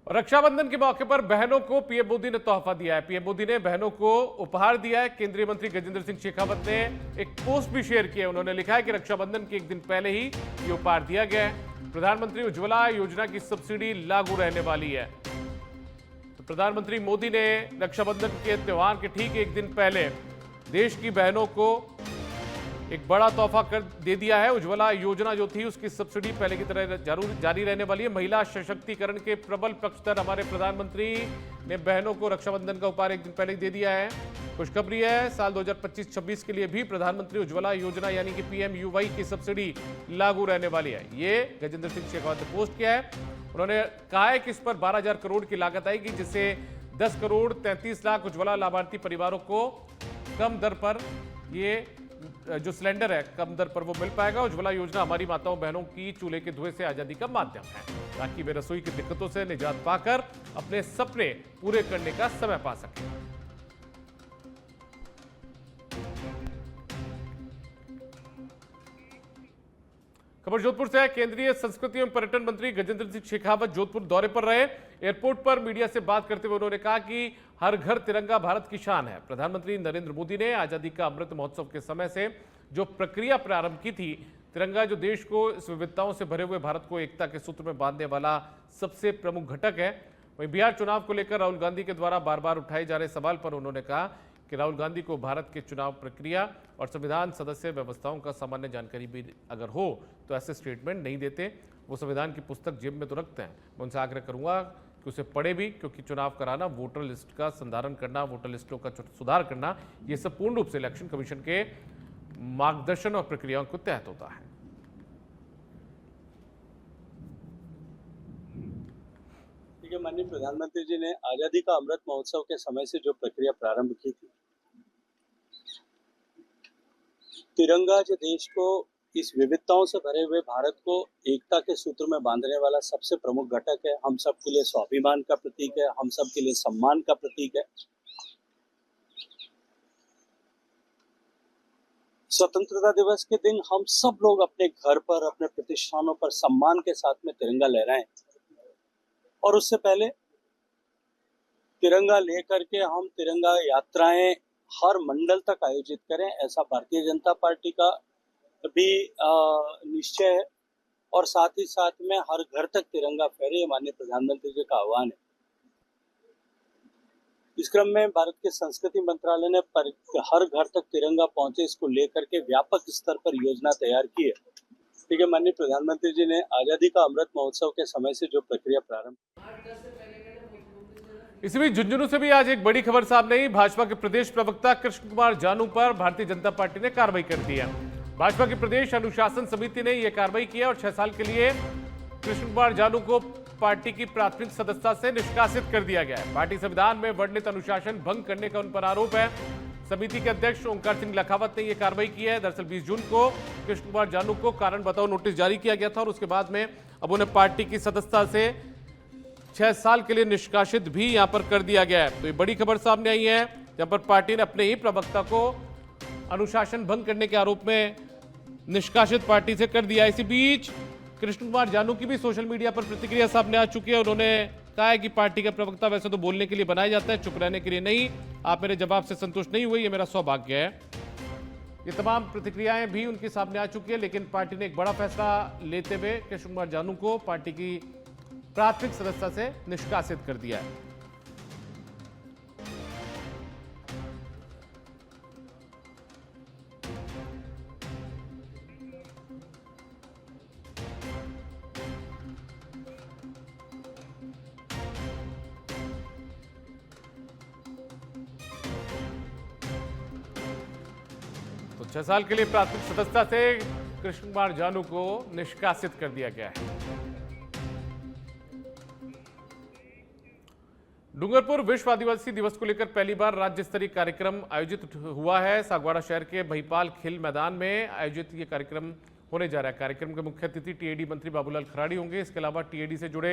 और रक्षाबंधन के मौके पर बहनों को पीएम मोदी ने तोहफा दिया है। पीएम मोदी ने बहनों को उपहार दिया है। केंद्रीय मंत्री गजेंद्र सिंह शेखावत ने एक पोस्ट भी शेयर किया है। उन्होंने लिखा है कि रक्षाबंधन के एक दिन पहले ही ये उपहार दिया गया है। प्रधानमंत्री उज्ज्वला योजना की सब्सिडी लागू रहने वाली है। तो प्रधानमंत्री मोदी ने रक्षाबंधन के त्योहार के ठीक एक दिन पहले देश की बहनों को एक बड़ा तोहफा कर दे दिया है। उज्ज्वला योजना जो थी उसकी सब्सिडी पहले की तरह जरूर जारी रहने वाली है। महिला सशक्तिकरण के प्रबल पक्षधर हमारे प्रधानमंत्री ने बहनों को रक्षाबंधन का उपहार एक दिन पहले दे दिया है। खुशखबरी है, साल 2025-26 के लिए भी प्रधानमंत्री उज्ज्वला योजना यानी कि PMUY की सब्सिडी लागू रहने वाली है। ये गजेंद्र सिंह शेखावत ने पोस्ट किया है। उन्होंने कहा है कि इस पर 12,000 करोड़ की लागत आएगी, जिससे 10 करोड़ 33 लाख उज्ज्वला लाभार्थी परिवारों को कम दर पर ये जो सिलेंडर है कम दर पर वो मिल पाएगा। उज्ज्वला योजना हमारी माताओं बहनों की चूल्हे के धुएं से आजादी का माध्यम है, ताकि वे रसोई की दिक्कतों से निजात पाकर अपने सपने पूरे करने का समय पा सकें। खबर जोधपुर से है। केंद्रीय संस्कृति एवं पर्यटन मंत्री गजेंद्र सिंह शेखावत जोधपुर दौरे पर रहे। एयरपोर्ट पर मीडिया से बात करते हुए उन्होंने कहा कि हर घर तिरंगा भारत की शान है। प्रधानमंत्री नरेंद्र मोदी ने आजादी का अमृत महोत्सव के समय से जो प्रक्रिया प्रारंभ की थी, तिरंगा जो देश को इस विविधताओं से भरे हुए भारत को एकता के सूत्र में बांधने वाला सबसे प्रमुख घटक है। वहीं बिहार चुनाव को लेकर राहुल गांधी के द्वारा बार बार उठाए जा रहे सवाल पर उन्होंने कहा कि राहुल गांधी को भारत के चुनाव प्रक्रिया और संविधान सदस्य व्यवस्थाओं का सामान्य जानकारी भी अगर हो तो ऐसे स्टेटमेंट नहीं देते। वो संविधान की पुस्तक जेब में तो रखते हैं। मैं उनसे आग्रह करूंगा कि उसे पढ़े भी, क्योंकि चुनाव कराना, वोटर लिस्ट का संधारण करना, वोटर लिस्टों का सुधार करना, ये सब पूर्ण रूप से इलेक्शन कमीशन के मार्गदर्शन और प्रक्रियाओं के तहत होता है। माननीय प्रधानमंत्री जी ने आजादी का अमृत महोत्सव के समय से जो प्रक्रिया प्रारंभ की थी, तिरंगा जो देश को इस विविधताओं से भरे हुए भारत को एकता के सूत्र में बांधने वाला सबसे प्रमुख घटक है। हम सब के लिए स्वाभिमान का प्रतीक है, हम सब के लिए सम्मान का प्रतीक है। स्वतंत्रता दिवस के दिन हम सब लोग अपने घर पर, अपने प्रतिष्ठानों पर सम्मान के साथ में तिरंगा लहराएं, और उससे पहले तिरंगा लेकर के हम तिरंगा यात्राएं हर मंडल तक आयोजित करें, ऐसा भारतीय जनता पार्टी का भी निश्चय है। और साथ ही साथ में हर घर तक तिरंगा फहरे, माननीय प्रधानमंत्री जी का आह्वान है। इस क्रम में भारत के संस्कृति मंत्रालय ने हर घर तक तिरंगा पहुंचे, इसको लेकर के व्यापक स्तर पर योजना तैयार की है। ठीक है, माननीय प्रधानमंत्री जी ने आजादी का अमृत महोत्सव के समय से जो प्रक्रिया प्रारंभ। इसी बीच झुंझुनू से भी आज एक बड़ी खबर सामने आई। भाजपा के प्रदेश प्रवक्ता कृष्ण कुमार जानू पर भारतीय जनता पार्टी ने कार्रवाई कर दी है। भाजपा की प्रदेश अनुशासन समिति ने यह कार्रवाई की है और 6 साल के लिए कृष्ण कुमार जानू को पार्टी की प्राथमिक सदस्यता से निष्कासित कर दिया गया है। पार्टी संविधान में वर्णित अनुशासन भंग करने का उन पर आरोप है। समिति के अध्यक्ष ओंकार सिंह लखावत ने यह कार्रवाई की है। दरअसल 20 जून को कृष्ण कुमार जानू को कारण बताओ नोटिस जारी किया गया था और उसके बाद में अब उन्हें पार्टी की सदस्यता से 6 साल के लिए निष्कासित भी यहां पर कर दिया गया है। तो ये बड़ी खबर सामने आई है, जहां पर पार्टी ने अपने ही प्रवक्ता को अनुशासन भंग करने के आरोप में निष्कासित पार्टी से कर दिया। इसी बीच कृष्ण कुमार जानू की भी सोशल मीडिया पर प्रतिक्रिया सामने आ चुकी है। उन्होंने कहा है कि पार्टी का प्रवक्ता वैसे तो बोलने के लिए बनाया जाता है, चुप रहने के लिए नहीं। आप मेरे जवाब से संतुष्ट नहीं हुए, ये मेरा सौभाग्य है। ये तमाम प्रतिक्रियाएं भी उनके सामने आ चुकी है, लेकिन पार्टी ने एक बड़ा फैसला लेते हुए कृष्ण कुमार जानू को पार्टी की प्राथमिक सदस्यता से निष्कासित कर दिया है। तो 6 साल के लिए प्राथमिक सदस्यता से कृष्ण कुमार जानू को निष्कासित कर दिया गया है। डूंगरपुर विश्व आदिवासी दिवस को लेकर पहली बार राज्य स्तरीय कार्यक्रम आयोजित हुआ है। सागवाड़ा शहर के महिपाल खेल मैदान में आयोजित ये कार्यक्रम होने जा रहा है। कार्यक्रम के मुख्य अतिथि टीएडी मंत्री बाबूलाल खराड़ी होंगे। इसके अलावा टीएडी से जुड़े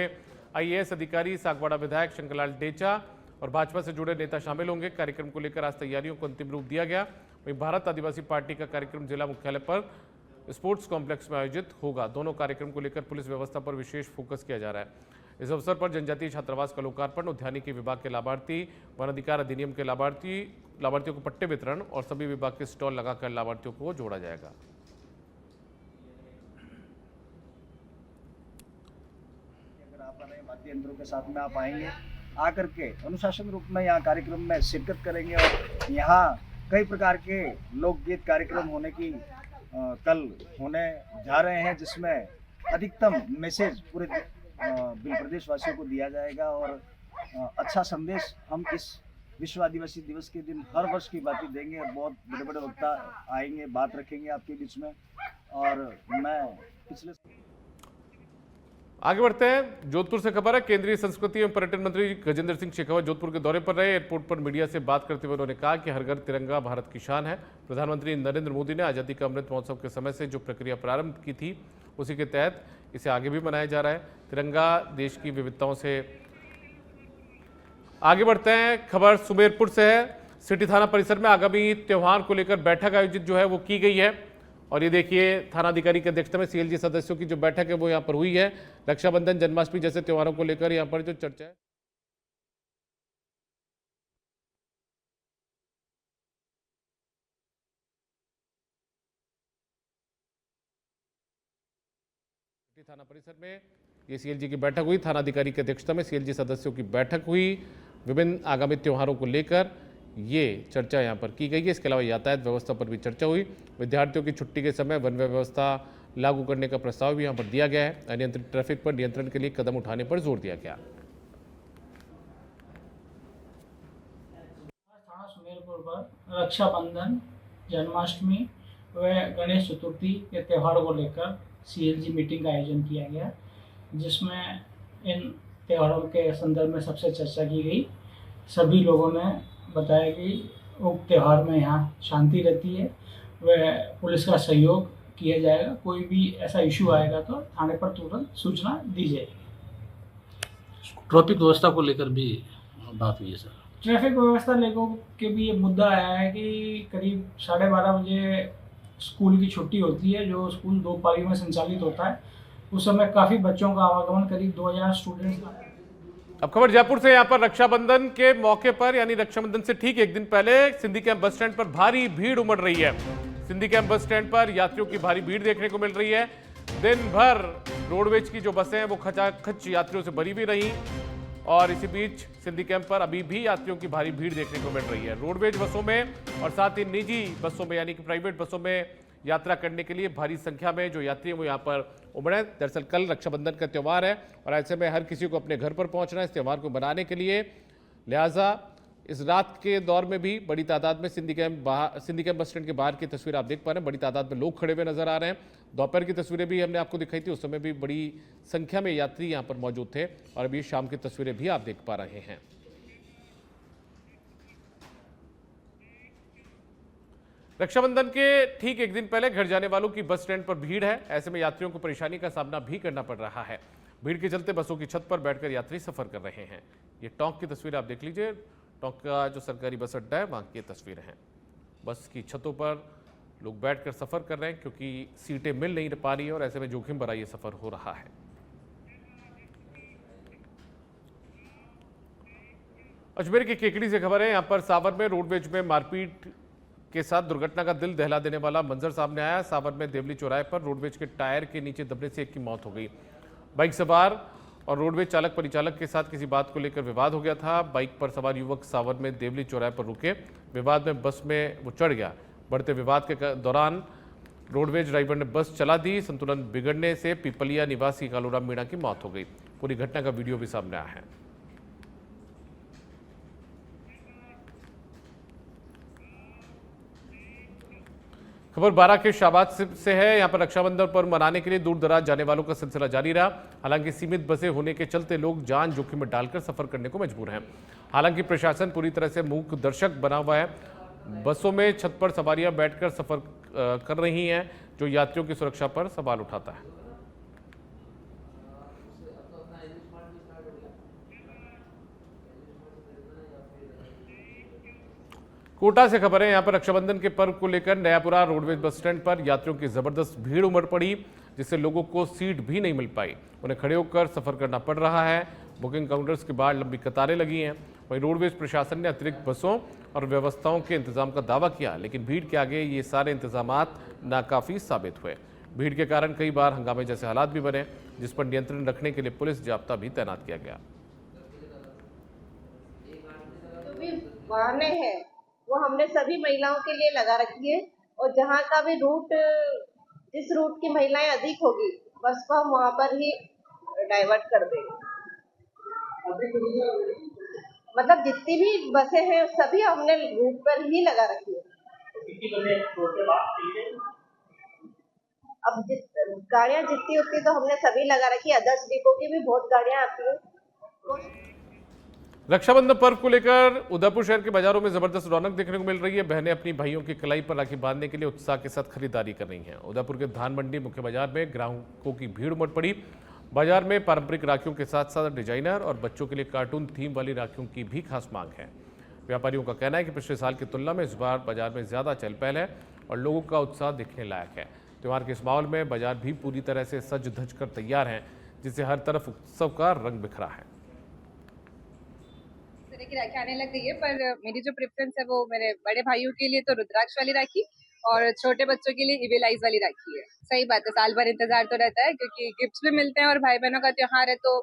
आईएएस अधिकारी, सागवाड़ा विधायक शंकरलाल डेचा और भाजपा से जुड़े नेता शामिल होंगे। कार्यक्रम को लेकर आज तैयारियों को अंतिम रूप दिया गया। वहीं भारत आदिवासी पार्टी का कार्यक्रम जिला मुख्यालय पर स्पोर्ट्स कॉम्प्लेक्स में आयोजित होगा। दोनों कार्यक्रम को लेकर पुलिस व्यवस्था पर विशेष फोकस किया जा रहा है। इस अवसर पर जनजातीय छात्रावास का लोकार्पण, उद्यानिकी विभाग के लाभार्थी, वन अधिकार अधिनियम के लाभार्थियों को पट्टे वितरण और सभी विभाग के स्टॉल लगाकर लाभार्थियों को जोड़ा जाएगा। अगर आप वाद्य यंत्रों के साथ में आप आएंगे, आकर के अनुशासन रूप में यहाँ कार्यक्रम में शिरकत करेंगे और यहाँ कई प्रकार के लोकगीत कार्यक्रम होने की कल होने जा रहे हैं, जिसमें अधिकतम मैसेज पूरे बिल प्रदेश वासियों को दिया जाएगा और अच्छा संदेश हम इस विश्व आदिवासी दिवस के दिन हर वर्ष की बातें देंगे। बहुत बड़े बड़े वक्ता आएंगे, बात रखेंगे आपके बीच में। और मैं पिछले आगे बढ़ते हैं। जोधपुर से खबर है। केंद्रीय संस्कृति एवं पर्यटन मंत्री गजेंद्र सिंह शेखावत जोधपुर के दौरे पर रहे। एयरपोर्ट पर मीडिया से बात करते हुए उन्होंने कहा कि हर घर तिरंगा भारत की शान है। प्रधानमंत्री नरेंद्र मोदी ने आजादी का अमृत महोत्सव के समय से जो प्रक्रिया प्रारंभ की थी, उसी के तहत इसे आगे भी मनाया जा रहा है। तिरंगा देश की विविधताओं से। आगे बढ़ते हैं। खबर सुमेरपुर से है। सिटी थाना परिसर में आगामी त्योहार को लेकर बैठक आयोजित जो है वो की गई है और ये देखिए थानाधिकारी की अध्यक्षता में सीएलजी सदस्यों की जो बैठक है वो यहाँ पर हुई है। रक्षाबंधन, जन्माष्टमी जैसे त्योहारों को लेकर यहाँ पर जो चर्चा है थाना परिसर में ये सीएलजी की बैठक हुई। थानाधिकारी की अध्यक्षता में सीएलजी सदस्यों की बैठक हुई। विभिन्न आगामी त्योहारों को लेकर ये चर्चा यहाँ पर की गई है। इसके अलावा यातायात व्यवस्था पर भी चर्चा हुई। विद्यार्थियों की छुट्टी के समय वन व्यवस्था लागू करने का प्रस्ताव भी यहाँ पर दिया गया है। अनियंत्रित ट्रैफिक पर नियंत्रण के लिए कदम उठाने पर जोर दिया गया। थाना सुमेरपुर पर रक्षाबंधन, जन्माष्टमी व गणेश चतुर्थी के त्योहारों को लेकर सीएलजी मीटिंग का आयोजन किया गया, जिसमें इन त्योहारों के संदर्भ में सबसे चर्चा की गई। सभी लोगों ने बताया कि उक्त त्यौहार में यहाँ शांति रहती है, वह पुलिस का सहयोग किया जाएगा। कोई भी ऐसा इशू आएगा तो थाने पर तुरंत सूचना दी जाएगी। ट्रैफिक व्यवस्था को लेकर भी बात हुई है सर। ट्रैफिक व्यवस्था लेकर के भी ये मुद्दा आया है कि करीब 12:30 बजे स्कूल की छुट्टी होती है, जो स्कूल 2 पारी में संचालित होता है। उस समय काफ़ी बच्चों का आवागमन, करीब 2000 स्टूडेंट्स का। अब खबर जयपुर से। यहाँ पर रक्षाबंधन के मौके पर यानी रक्षाबंधन से ठीक एक दिन पहले सिंधी कैंप बस स्टैंड पर भारी भीड़ उमड़ रही है। सिंधी कैंप बस स्टैंड पर यात्रियों की भारी भीड़ देखने को मिल रही है। दिन भर रोडवेज की जो बसें हैं वो खचाखच यात्रियों से भरी भी रही और इसी बीच सिंधी कैंप पर अभी भी यात्रियों की भारी भीड़ देखने को मिल रही है। रोडवेज बसों में और साथ ही निजी बसों में यानी कि प्राइवेट बसों में यात्रा करने के लिए भारी संख्या में जो यात्री हैं वो यहाँ पर उमड़े। दरअसल कल रक्षाबंधन का त्यौहार है और ऐसे में हर किसी को अपने घर पर पहुँचना है इस त्यौहार को मनाने के लिए। लिहाजा इस रात के दौर में भी बड़ी तादाद में सिंधी कैंप बस स्टैंड के बाहर की तस्वीर आप देख पा रहे हैं। बड़ी तादाद में लोग खड़े हुए नजर आ रहे हैं। दोपहर की तस्वीरें भी हमने आपको दिखाई थी, उस समय भी बड़ी संख्या में यात्री यहाँ पर मौजूद थे और अभी शाम की तस्वीरें भी आप देख पा रहे हैं। रक्षाबंधन के ठीक एक दिन पहले घर जाने वालों की बस स्टैंड पर भीड़ है। ऐसे में यात्रियों को परेशानी का सामना भी करना पड़ रहा है। भीड़ के चलते बसों की छत पर बैठकर यात्री सफर कर रहे हैं। ये टोंक की तस्वीर आप देख लीजिए। टोंक का जो सरकारी बस अड्डा है वहां की तस्वीरें हैं। बस की छतों पर लोग बैठकर सफर कर रहे हैं क्योंकि सीटें मिल नहीं पा रही और ऐसे में जोखिम भरा ये सफर हो रहा है। अजमेर की केकड़ी से खबर है। यहाँ पर सावर में रोडवेज में मारपीट के साथ दुर्घटना का दिल दहला देने वाला मंजर सामने आया। सावर में देवली चौराहे पर रोडवेज के टायर के नीचे दबने से एक की मौत हो गई। बाइक सवार और रोडवेज चालक परिचालक के साथ किसी बात को लेकर विवाद हो गया था। बाइक पर सवार युवक सावर में देवली चौराहे पर रुके। विवाद में बस में वो चढ़ गया। बढ़ते विवाद के दौरान रोडवेज ड्राइवर ने बस चला दी। संतुलन बिगड़ने से पिपलिया निवासी कालूराम मीणा की मौत हो गई। पूरी घटना का वीडियो भी सामने आया है। खबर बारां के शाहबाद से है। यहाँ पर रक्षाबंधन पर मनाने के लिए दूर दराज जाने वालों का सिलसिला जारी रहा। हालांकि सीमित बसें होने के चलते लोग जान जोखिम में डालकर सफर करने को मजबूर हैं। हालांकि प्रशासन पूरी तरह से मूक दर्शक बना हुआ है। बसों में छत पर सवारियां बैठकर सफर कर रही हैं, जो यात्रियों की सुरक्षा पर सवाल उठाता है। कोटा से खबर है। यहाँ पर रक्षाबंधन के पर्व को लेकर नयापुरा रोडवेज बस स्टैंड पर यात्रियों की जबरदस्त भीड़ उमड़ पड़ी। जिससे लोगों को सीट भी नहीं मिल पाई। उन्हें खड़े होकर सफर करना पड़ रहा है। बुकिंग काउंटर्स के बाहर लंबी कतारें लगी हैं। वहीं रोडवेज प्रशासन ने अतिरिक्त बसों और व्यवस्थाओं के इंतजाम का दावा किया, लेकिन भीड़ के आगे ये सारे इंतजामात नाकाफी साबित हुए। भीड़ के कारण कई बार हंगामे जैसे हालात भी बने, जिस पर नियंत्रण रखने के लिए पुलिस जाब्ता भी तैनात किया गया। जो भी वाहने हैं वो हमने सभी महिलाओं के लिए लगा रखी है, और जहाँ का भी रूट, जिस रूट की महिलाएं अधिक होगी बस को हम वहाँ पर ही डाइवर्ट कर देंगे। मतलब जितनी भी बसें हैं सभी हमने रूट पर ही लगा रखी है। अब गाड़ियाँ जितनी उतनी तो हमने सभी लगा रखी है। अदर्स डिपो की भी बहुत गाड़ियाँ आती हैं। रक्षाबंधन पर्व को लेकर उदयपुर शहर के बाजारों में जबरदस्त रौनक देखने को मिल रही है। बहनें अपनी भाइयों की कलाई पर राखी बांधने के लिए उत्साह के साथ खरीदारी कर रही हैं। उदयपुर के धान मंडी मुख्य बाजार में ग्राहकों की भीड़ उमड़ पड़ी। बाजार में पारंपरिक राखियों के साथ साथ डिजाइनर और बच्चों के लिए कार्टून थीम वाली राखियों की भी खास मांग है। व्यापारियों का कहना है कि पिछले साल की तुलना में इस बार बाजार में ज्यादा चहल पहल है और लोगों का उत्साह दिखने लायक है। त्योहार के इस माहौल में बाजार भी पूरी तरह से सज धज कर तैयार हैं, जिससे हर तरफ उत्सव का रंग बिखरा है। तरह की राखी आने लग गई है, पर मेरी जो प्रेफरेंस है वो मेरे बड़े भाइयों के लिए तो रुद्राक्ष वाली राखी और छोटे बच्चों के लिए इविल आइज वाली राखी है। सही बात है, साल भर इंतजार तो रहता है क्योंकि गिफ्ट्स भी मिलते हैं और भाई बहनों का त्योहार है तो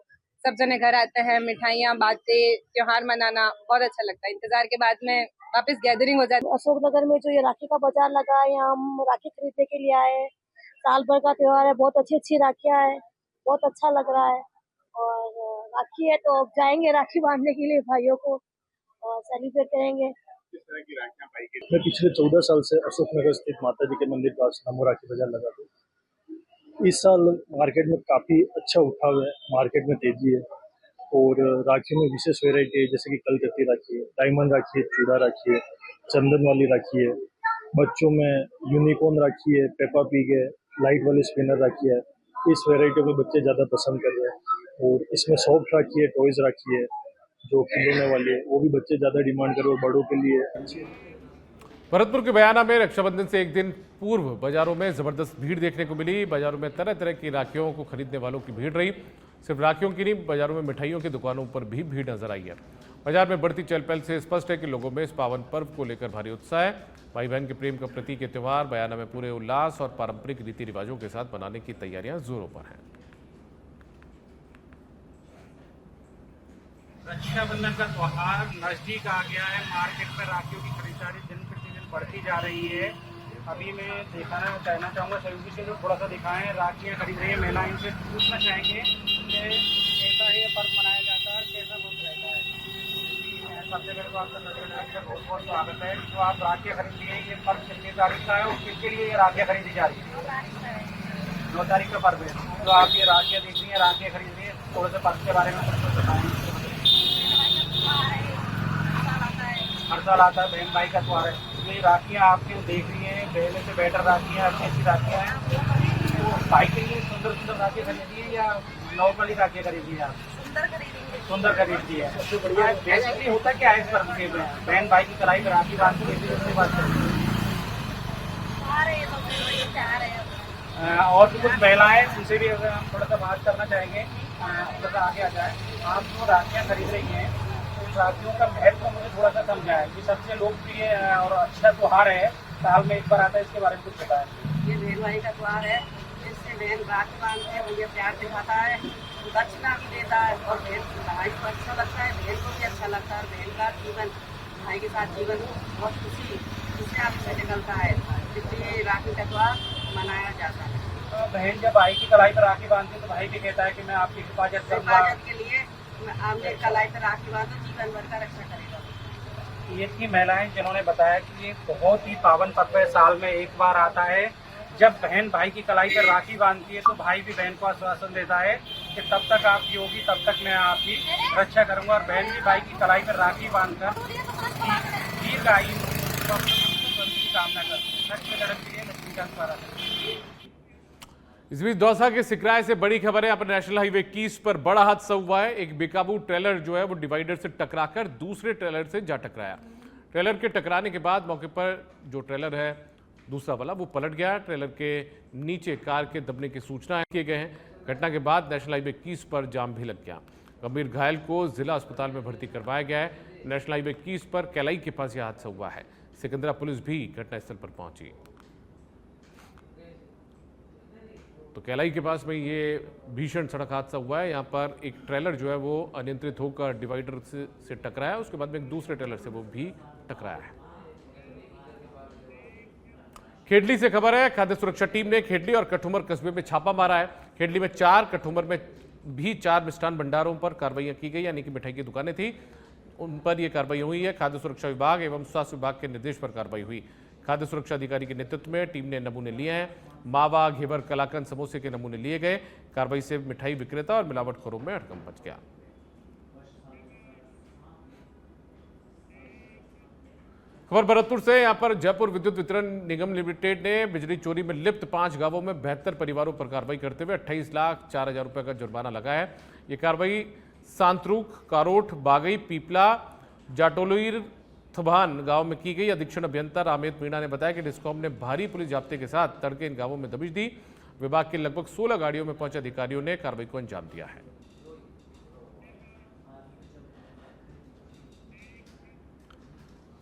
सब जने घर आते हैं, मिठाइयाँ बातें, त्योहार मनाना बहुत अच्छा लगता है। इंतजार के बाद में वापस गैदरिंग हो जाती है। अशोकनगर में जो ये राखी का बाजार लगा है, यहाँ हम राखी खरीदने के लिए आए हैं। साल भर का त्योहार है, बहुत अच्छी अच्छी राखियाँ है, बहुत अच्छा लग रहा है। और राखी है तो अब जाएंगे राखी बांधने के लिए भाइयों को और सेलिब्रेट करेंगे। मैं पिछले 14 साल से अशोकनगर स्थित माता जी के मंदिर पास नमो राखी बाजार लगा था। इस साल मार्केट में काफ़ी अच्छा उठाव है, मार्केट में तेजी है और राखियों में विशेष वेराइटी है, जैसे कि कलकत्ती राखी है, डायमंड राखी है, चूड़ा राखी है, चंदन वाली राखी है। बच्चों में यूनिकॉर्न राखी है, पेपा पिग है, लाइट वाली स्पिनर राखी है। इस वेराइटी को बच्चे ज़्यादा पसंद कर रहे हैं और इसमें सॉफ्ट राखी है, टॉयज राखी है जो खिलौने वाली है, वो भी बच्चे ज़्यादा डिमांड कर रहे हैं और बड़ों के लिए अच्छी है। भरतपुर के बयाना में रक्षाबंधन से एक दिन पूर्व बाजारों में जबरदस्त भीड़ देखने को मिली। बाजारों में तरह तरह की राखियों को खरीदने वालों की भीड़ रही। सिर्फ राखियों की नहीं, बाजारों में मिठाइयों की दुकानों पर भी भीड़ नजर आई है। बाजार में बढ़ती चहल पहल से स्पष्ट है कि लोगों में इस पावन पर्व को लेकर भारी उत्साह है। भाई बहन के प्रेम का प्रतीक है त्यौहार। बयाना में पूरे उल्लास और पारंपरिक रीति रिवाजों के साथ मनाने की तैयारियां जोरों पर हैं। रक्षाबंधन का त्योहार नजदीक आ गया है। मार्केट में राखियों की खरीदारी दिन प्रतिदिन बढ़ती जा रही है। अभी मैं कहना चाहूँगा सहयोगी से थोड़ा सा दिखाएं, राखियाँ खरीद रही है महिलाएं। इनसे पूछना चाहेंगे कि कैसा ये पर्व मनाया जाता है और कैसा पर्व रहता है। सबसे पहले तो आपका बहुत बहुत स्वागत है। जो आप राखियाँ खरीद रही है, ये पर्व कितनी तारीख का है और किसके लिए ये राखियाँ खरीदी जा रही है? 9 तारीख का पर्व है। तो आप ये राखियाँ देख रही हैं, राखियाँ खरीद रही है, थोड़े से पर्व के बारे में कुछ बताएं। हर साल आता है, बहन भाई का त्योहार है। ये राखियाँ आप क्यों देख रही हैं? पहले से बेटर राखियाँ, अच्छी अच्छी राखियाँ हैं। तो भाई के लिए सुंदर सुंदर राखियाँ खरीदी है या नॉर्मली राखियाँ खरीदी है? आप सुंदर खरीदती है। बेसिकली होता क्या है इस पर्व के में? बहन भाई की कलाई पर राखी बांधती है, उसके बाद और भी कुछ महिलाएं, उनसे भी अगर हम थोड़ा सा बात करना चाहेंगे, थोड़ा सा आगे आ जाए। आप जो राखियाँ खरीद रही हैं, राखियों का महत्व मुझे थोड़ा सा समझाएं। ये सबसे लोकप्रिय और अच्छा त्योहार है, साल में एक बार आता है, इसके बारे में कुछ बताएं। ये बहन भाई का त्योहार है, जिससे बहन राखी बांधते हैं, मुझे प्यार दिखाता है, दक्षिणा भी देता है और बहन भाई को अच्छा लगता है, बहन को भी अच्छा लगता है। बहन का जीवन, भाई के साथ जीवन बहुत खुशी आपसे निकलता है, इसलिए राखी का त्योहार मनाया जाता है। तो बहन जब भाई की कलाई पर राखी बांधती है तो भाई भी कहता है कि मैं आपकी हिफाजत करूंगा। हिफाजत के लिए आपने कलाई पर राखी बांधो, जीवन भर का रक्षा करेगा। ये थी महिलाएं जिन्होंने बताया कि ये बहुत ही पावन पर्व है, साल में एक बार आता है। जब बहन भाई की कलाई पर राखी बांधती है तो भाई भी बहन को आश्वासन देता है कि तब तक आप योगी तब तक मैं आपकी रक्षा करूंगा। और बहन भी भाई की कलाई पर राखी बांधकर दीर्घ आयु की कामना करती है। इस बीच दौसा के सिकराय से बड़ी खबर है। अपने नेशनल हाईवे 21 पर बड़ा हादसा हुआ है। एक बेकाबू ट्रेलर जो है वो डिवाइडर से टकराकर दूसरे ट्रेलर से जा टकराया। ट्रेलर के टकराने के बाद मौके पर जो ट्रेलर है दूसरा वाला वो पलट गया। ट्रेलर के नीचे कार के दबने की सूचना किए गए हैं। घटना के बाद नेशनल हाईवे 21 पर जाम भी लग गया। गंभीर घायल को जिला अस्पताल में भर्ती करवाया गया है। नेशनल हाईवे 21 पर कैलाई के पास यह हादसा हुआ है। सिकंदरा पुलिस भी घटनास्थल पर पहुंची। तो कैलाई के पास में ये भीषण सड़क हादसा हुआ है। यहाँ पर एक ट्रेलर जो है वो अनियंत्रित होकर डिवाइडर से टकराया, उसके बाद में एक दूसरे ट्रेलर से वो भी टकराया है। खेडली से खबर है, खाद्य सुरक्षा टीम ने खेडली और कठुमर कस्बे में छापा मारा है। खेडली में 4, कठुमर में भी 4 मिष्ठान भंडारों पर कार्रवाइयां की गई, यानी कि मिठाई की दुकानें थी उन पर यह कार्रवाई हुई है। खाद्य सुरक्षा विभाग एवं स्वास्थ्य विभाग के निर्देश पर कार्रवाई हुई। खाद्य सुरक्षा अधिकारी के नेतृत्व में टीम ने नमूने लिए हैं। मावा, घेवर, कलाकंद, समोसे के नमूने लिए गए। कार्रवाई से मिठाई विक्रेता और मिलावटखोरों में हड़कंप मच गया। खबर भरतपुर से। यहां पर जयपुर विद्युत वितरण निगम लिमिटेड ने बिजली चोरी में लिप्त 5 गांवों में 72 परिवारों पर कार्रवाई करते हुए 28,04,000 रुपए का जुर्माना लगाया है। यह कार्रवाई सांतरूख, कारोठ, बागई, पीपला, जाटोलीर, थबान गांव में की गई। अधीक्षण अभियंता रामेत मीणा ने बताया कि डिस्कॉम ने भारी पुलिस जाब्ते के साथ तड़के इन गांवों में दबिश दी। विभाग के लगभग 16 गाड़ियों में पहुंचे अधिकारियों ने कार्रवाई को अंजाम दिया है।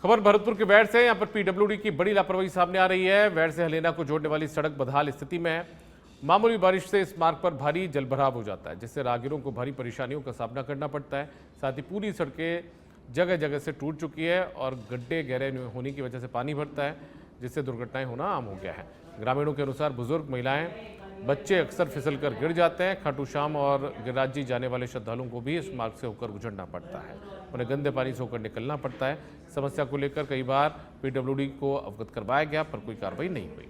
खबर भरतपुर के वैड़ से। यहां पर पीडब्ल्यूडी की बड़ी लापरवाही सामने आ रही है। वैड़ से हलेना को जोड़ने वाली सड़क बदहाल स्थिति में है। मामूली बारिश से इस मार्ग पर भारी जलभराव हो जाता है, जिससे राहगीरों को भारी परेशानियों का सामना करना पड़ता है। साथ ही पूरी सड़कें जगह जगह से टूट चुकी है और गड्ढे गहरे होने की वजह से पानी भरता है, जिससे दुर्घटनाएं होना आम हो गया है। ग्रामीणों के अनुसार बुजुर्ग, महिलाएं, बच्चे अक्सर फिसलकर गिर जाते हैं। खाटू श्याम और गिरिराज जी जाने वाले श्रद्धालुओं को भी इस मार्ग से होकर गुजरना पड़ता है। उन्हें गंदे पानी से होकर निकलना पड़ता है। समस्या को लेकर कई बार पीडब्ल्यूडी को अवगत करवाया गया, पर कोई कार्रवाई नहीं हुई।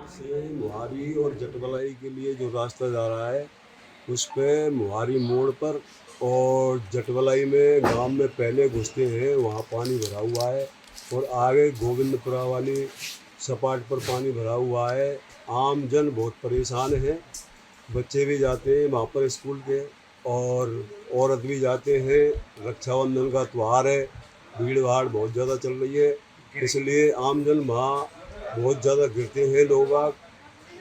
से मुहारी और जटवलाई के लिए जो रास्ता जा रहा है, उस पे मुहारी मोड़ पर और जटवलाई में गांव में पहले घुसते हैं, वहाँ पानी भरा हुआ है। और आगे गोविंदपुरा वाली सपाट पर पानी भरा हुआ है। आम जन बहुत परेशान है। बच्चे भी जाते हैं वहाँ पर स्कूल के, और औरत भी जाते हैं। रक्षाबंधन का त्यौहार है, भीड़ भाड़ बहुत ज़्यादा चल रही है, इसलिए आमजन वहाँ बहुत ज़्यादा गिरते हैं लोग,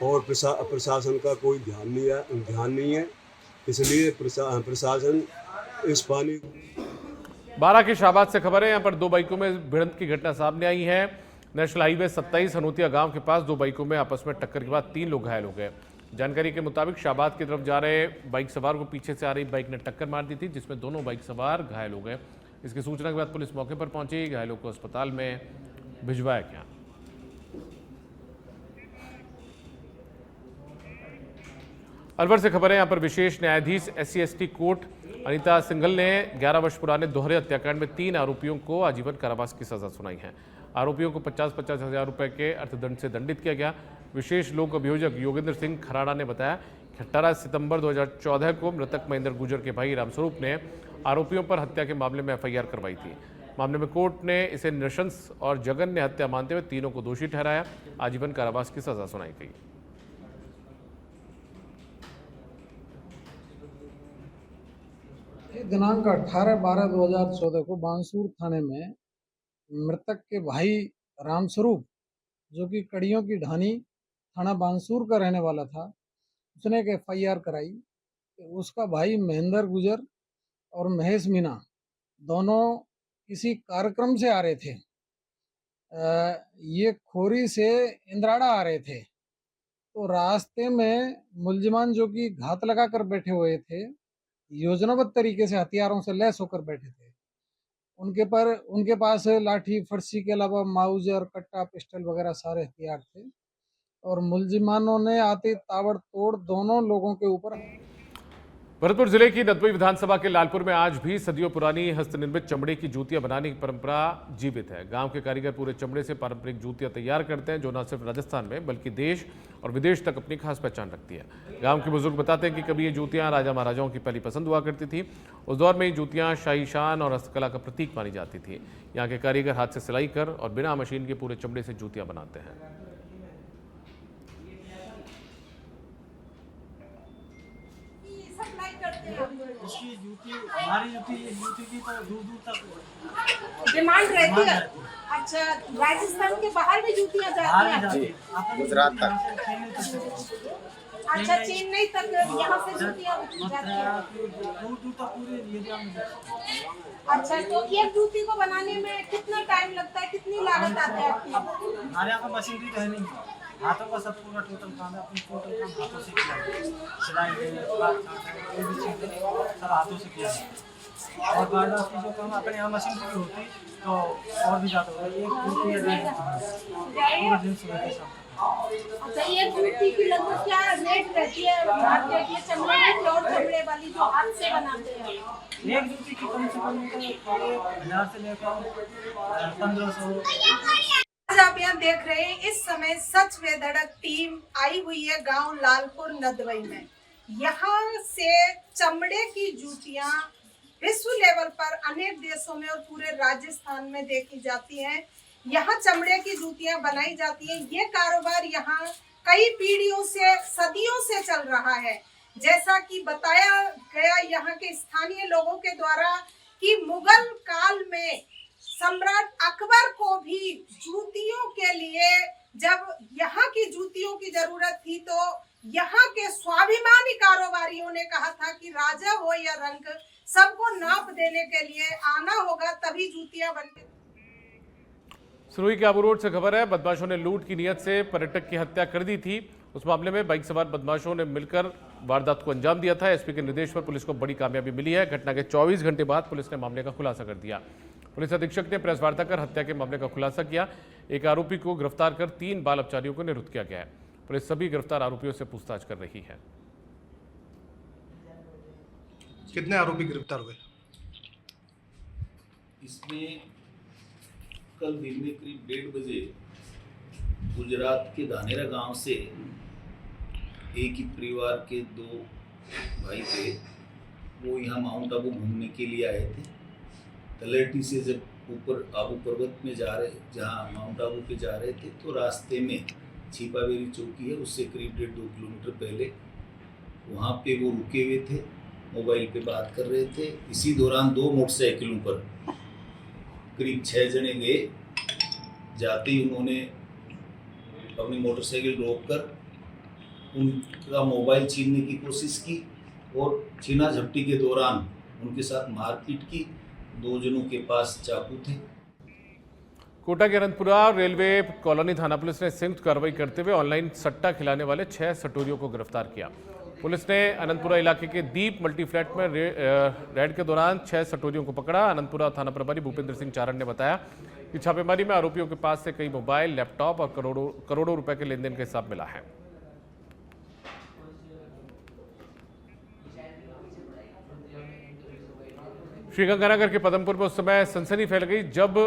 और प्रशासन का कोई ध्यान नहीं है। इसलिए प्रशासन इस पानी। 12 के शाहबाद से खबर है। यहाँ पर 2 बाइकों में भिड़ंत की घटना सामने आई है। नेशनल हाईवे 27 हनोतिया गांव के पास 2 बाइकों में आपस में टक्कर के बाद 3 लोग घायल हो गए। जानकारी के मुताबिक शाहबाद की तरफ जा रहे बाइक सवार को पीछे से आ रही बाइक ने टक्कर मार दी थी, जिसमें दोनों बाइक सवार घायल हो गए। इसकी सूचना के बाद पुलिस मौके पर पहुंची। घायलों को अस्पताल में भिजवाया गया। अलवर से खबर है। यहाँ पर विशेष न्यायाधीश SC/ST कोर्ट अनीता सिंघल ने 11 वर्ष पुराने दोहरे हत्याकांड में 3 आरोपियों को आजीवन कारावास की सजा सुनाई है। आरोपियों को 50-50 हज़ार रुपए के अर्थदंड से दंडित किया गया। विशेष लोक अभियोजक योगेंद्र सिंह खराड़ा ने बताया कि 18 सितंबर 2014 को मृतक महेंद्र गुर्जर के भाई रामस्वरूप ने आरोपियों पर हत्या के मामले में FIR करवाई थी। मामले में कोर्ट ने इसे नृशंस और जघन्य हत्या मानते हुए तीनों को दोषी ठहराया। आजीवन कारावास की सजा सुनाई गई। दिनांक 18/12/2014 को बांसुर थाने में मृतक के भाई रामस्वरूप, जो कि कड़ियों की ढानी थाना बांसुर का रहने वाला था, उसने एक FIR कराई। उसका भाई महेंद्र गुर्जर और महेश मीना दोनों किसी कार्यक्रम से आ रहे थे। ये खोरी से इंद्राड़ा आ रहे थे, तो रास्ते में मुलजिमान जो कि घात लगा कर बैठे हुए थे, योजनाबद्ध तरीके से हथियारों से लैस होकर बैठे थे। उनके पास लाठी, फरसी के अलावा माउजर, कट्टा, पिस्टल वगैरह सारे हथियार थे, और मुलजिमानों ने आते ताबड़तोड़ दोनों लोगों के ऊपर। भरतपुर जिले की नदबई विधानसभा के लालपुर में आज भी सदियों पुरानी हस्तनिर्मित चमड़े की जूतियां बनाने की परंपरा जीवित है। गांव के कारीगर पूरे चमड़े से पारंपरिक जूतियां तैयार करते हैं, जो न सिर्फ राजस्थान में बल्कि देश और विदेश तक अपनी खास पहचान रखती है। गांव के बुजुर्ग बताते हैं कि कभी ये जूतियां राजा महाराजाओं की पहली पसंद हुआ करती थी। उस दौर में ये जूतियां शाही शान और हस्तकला का प्रतीक मानी जाती थी। यहाँ के कारीगर हाथ से सिलाई कर और बिना मशीन के पूरे चमड़े से जूतियां बनाते हैं। उसकी जूती, हमारी जूती की तो दूर दूर तक डिमांड रहती है। अच्छा, राजस्थान के बाहर भी जूतियाँ जाती हैं? गुजरात तक। अच्छा, चेन्नई तक यहाँ से जूतियाँ जाती हैं? दूर दूर तक पूरे एरिया में। अच्छा, तो एक जूती को बनाने में कितना टाइम लगता है, कितनी लागत आती है आपकी? हमारे यहाँ का मशीनरी तो है नहीं, हाथों का सब पूरा टोटल काम है, अपनी टोटल काम हाथों से किया है। सिलाई कोई भी चीज़ सब हाथों से किया है। और गार्डन की जो काम अपने यहाँ मशीनरी भी होती तो और भी ज़्यादा होगा। एक जूती पूरे दिन सुबह के शाम। अच्छा, एक जूती की लगभग क्या रेट रहती है मार्केट में, चमड़े की और चमड़े वाली जो हाथ से बनाते हैं? एक जूती की कम से कम 1000 से लेकर 1500। आज आप यहाँ देख रहे हैं, इस समय सच में धड़क टीम आई हुई है गांव लालपुर नदवई में। यहाँ से चमड़े की जूतियाँ विश्व लेवल पर अनेक देशों में और पूरे राजस्थान में देखी जाती हैं। यहाँ चमड़े की जूतियाँ बनाई जाती हैं। ये कारोबार यहाँ कई पीढ़ियों से, सदियों से चल रहा है। जैसा कि बताया गया यहाँ के स्थानीय लोगों के द्वारा कि मुगल काल में सम्राट अकबर को भी जूतियों के लिए जब यहाँ की जूतियों की जरूरत थी तो यहाँ के स्वाभिमानी कारोबारियों ने कहा था कि राजा हो या रंक, सबको नाप देने के लिए आना होगा, तभी जूतियां बनती। सिरोही के आबू रोड से खबर है, बदमाशों ने लूट की नियत से पर्यटक की हत्या कर दी थी। उस मामले में बाइक सवार बदमाशों ने मिलकर वारदात को अंजाम दिया था। एसपी के निर्देश पर पुलिस को बड़ी कामयाबी मिली है। घटना के 24 घंटे बाद पुलिस ने मामले का खुलासा कर दिया। पुलिस अधीक्षक ने प्रेस वार्ता कर हत्या के मामले का खुलासा किया। एक आरोपी को गिरफ्तार कर 3 बाल अपचारियों को निरुद्ध किया गया है। पुलिस सभी गिरफ्तार आरोपियों से पूछताछ कर रही है। कितने आरोपी गिरफ्तार हुए? इसमें कल दिन में करीब 1:30 बजे गुजरात के धानेरा गांव से एक ही परिवार के 2 भाई थे। वो यहाँ माउंट आबू घूमने के लिए आए थे। तलेटी से जब ऊपर आबू पर्वत में जा रहे, जहाँ माउंट आबू पे जा रहे थे, तो रास्ते में छिपावेरी चौकी है, उससे करीब 1.5-2 किलोमीटर पहले वहाँ पे वो रुके हुए थे, मोबाइल पे बात कर रहे थे। इसी दौरान 2 मोटरसाइकिलों पर करीब 6 जने गए। जाते ही उन्होंने अपनी मोटरसाइकिल रोककर उनका मोबाइल छीनने की कोशिश की और छीना झपटी के दौरान उनके साथ मारपीट की। 2 जनों के पास चाकू थे। कोटा के अनंतपुरा रेलवे कॉलोनी थाना पुलिस ने संयुक्त कार्रवाई करते हुए ऑनलाइन सट्टा खिलाने वाले 6 सटोरियों को गिरफ्तार किया। पुलिस ने अनंतपुरा इलाके के दीप मल्टीफ्लैट में रेड के दौरान 6 सटोरियों को पकड़ा। अनंतपुरा थाना प्रभारी भूपेंद्र सिंह चारण ने बताया कि छापेमारी में आरोपियों के पास से कई मोबाइल, लैपटॉप और करोड़ों रुपए के लेनदेन का हिसाब मिला है। श्रीगंगानगर के पदमपुर में उस समय सनसनी फैल गई जब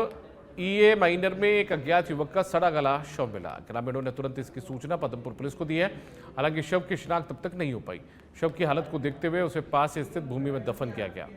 ईए माइनर में एक अज्ञात युवक का सड़ा गला शव मिला। ग्रामीणों ने तुरंत इसकी सूचना पदमपुर पुलिस को दी है। हालांकि शव की शिनाख्त तब तक नहीं हो पाई। शव की हालत को देखते हुए उसे पास स्थित भूमि में दफन किया गया।